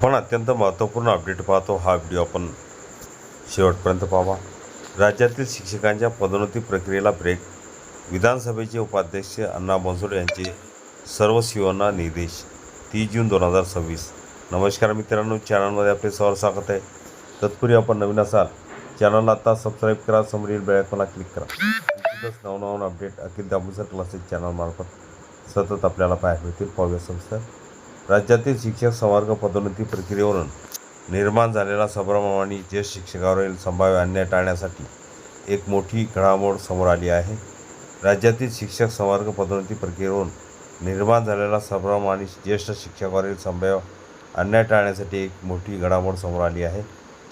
आपण अत्यंत महत्त्वपूर्ण अपडेट पाहतो. हा व्हिडिओ आपण शेवटपर्यंत पाहावा. राज्यातील शिक्षकांच्या पदोन्नती प्रक्रियेला ब्रेक. विधानसभेचे उपाध्यक्ष अण्णा बनसोडे यांचे सर्व सीओंना निर्देश. 30 जून 2026. नमस्कार मित्रांनो, चॅनलमध्ये आपले सहर्ष स्वागत आहे. तत्पूर्वी आपण नवीन असाल चॅनलला आता सबस्क्राईब करा, समोरील बेल आयकॉनला क्लिक करा. निश्चितच नवनवीन अपडेट अखिल दाबुसर क्लासेस चॅनलमार्फत सतत आपल्याला पाहायला मिळतील. पाहूया सविस्तर. राज्यातील शिक्षक संवर्ग पदोन्नती प्रक्रियेवरून निर्माण झालेला संभ्रम आणि ज्येष्ठ शिक्षकावरील संभाव्य अन्याय टाळण्यासाठी एक मोठी घडामोड समोर आली आहे. राज्यातील शिक्षक संवर्ग पदोन्नती प्रक्रियेवरून निर्माण झालेला संभ्रम आणि ज्येष्ठ शिक्षकावरील संभाव्य अन्याय टाळण्यासाठी एक मोठी घडामोड समोर आली आहे.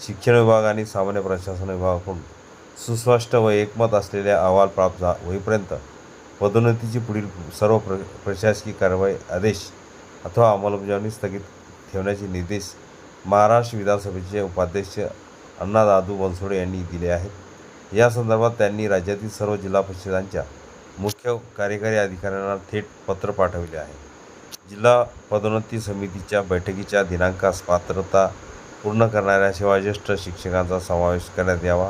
शिक्षण विभाग आणि सामान्य प्रशासन विभागाकडून सुस्पष्ट व एकमत असलेल्या अहवाल प्राप्त होईपर्यंत पदोन्नतीची पुढील सर्व प्रशासकीय कारवाई, आदेश अथवा अंमलबजावणी स्थगित ठेवण्याचे निर्देश महाराष्ट्र विधानसभेचे उपाध्यक्ष अण्णादादू बनसोडे यांनी दिले आहेत. या संदर्भात त्यांनी राज्यातील सर्व जिल्हा परिषदांच्या मुख्य कार्यकारी अधिकाऱ्यांना थेट पत्र पाठवले आहे. जिल्हा पदोन्नती समितीच्या बैठकीच्या दिनांकास पात्रता पूर्ण करणाऱ्या सेवाज्येष्ठ शिक्षकांचा समावेश करण्यात यावा,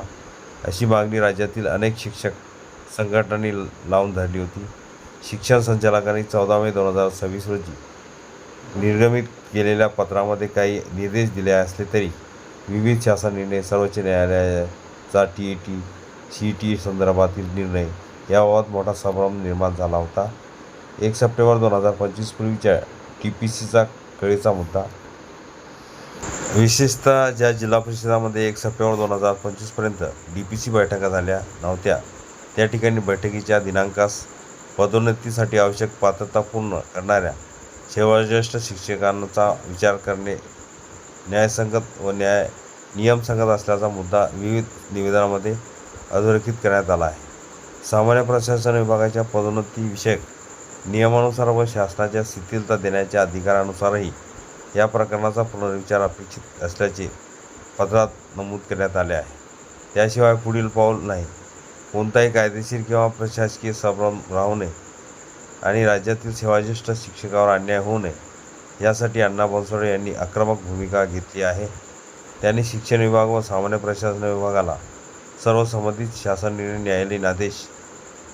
अशी मागणी राज्यातील अनेक शिक्षक संघटनांनी लावून धरली होती. शिक्षण संचालकांनी 14 मे 2026 रोजी निर्गमित केलेल्या पत्रामध्ये काही निर्देश दिले असले तरी विविध शासन निर्णय, सर्वोच्च न्यायालयाचा TET, CET संदर्भातील निर्णय याबाबत मोठा संभ्रम निर्माण झाला होता. 1 सप्टेंबर 2025 पूर्वीच्या TPCचा कळीचा मुद्दा. विशेषतः ज्या जिल्हा परिषदामध्ये 1 सप्टेंबर 2025 पर्यंत DPC बैठका झाल्या नव्हत्या, त्या ठिकाणी बैठकीच्या दिनांकास पदोन्नतीसाठी आवश्यक पात्रता पूर्ण करणाऱ्या सेवाज्येष्ठ शिक्षकांचा विचार करणे न्यायसंगत व नियमसंगत असल्याचा मुद्दा विविध निवेदनामध्ये अधोरेखित करण्यात आला आहे. सामान्य प्रशासन विभागाच्या पदोन्नतीविषयक नियमानुसार व शासनाच्या शिथिलता देण्याच्या अधिकारानुसारही या प्रकरणाचा पुनर्विचार अपेक्षित असल्याचे पत्रात नमूद करण्यात आले आहे. त्याशिवाय पुढील पाऊल नाही. कोणताही कायदेशीर किंवा प्रशासकीय संभ्रम राहू नये आणि राज्यातील सेवाज्येष्ठ शिक्षकावर अन्याय होऊ नये यासाठी अण्णा बनसोडे यांनी आक्रमक भूमिका घेतली आहे. त्यांनी शिक्षण विभाग व सामान्य प्रशासन विभागाला सर्व संबंधित शासन निर्णय, न्यायालयीन आदेश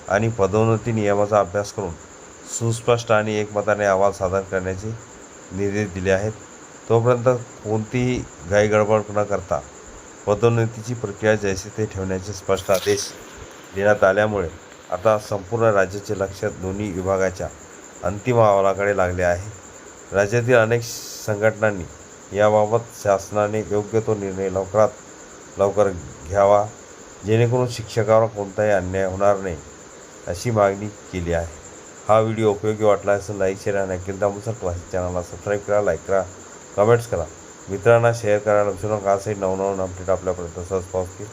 आणि पदोन्नती नियमाचा अभ्यास करून सुस्पष्ट आणि एकमताने अहवाल सादर करण्याचे निर्देश दिले आहेत. तोपर्यंत कोणतीही घाईगडबड न करता पदोन्नतीची प्रक्रिया जैसे ते ठेवण्याचे स्पष्ट आदेश देण्यात आल्यामुळे आता संपूर्ण राज्याचे लक्ष दोन्ही विभागाच्या अंतिम अहवालाकडे लागले आहे. राज्यातील अनेक संघटनांनी याबाबत शासनाने योग्य तो निर्णय लवकरात लवकर घ्यावा, जेणेकरून शिक्षकावर कोणताही अन्याय होणार नाही, अशी मागणी केली आहे. हा व्हिडिओ उपयोगी वाटला असेल लाईक, शेअर आणि अखिल दाबुसर क्लासेस चॅनलला सबस्क्राईब करा, लाईक करा, कमेंट्स करा, मित्रांना शेअर करायला विसरू नका. असेही नवनवीन अपडेट आपल्यापर्यंत सहज पोहोचतील.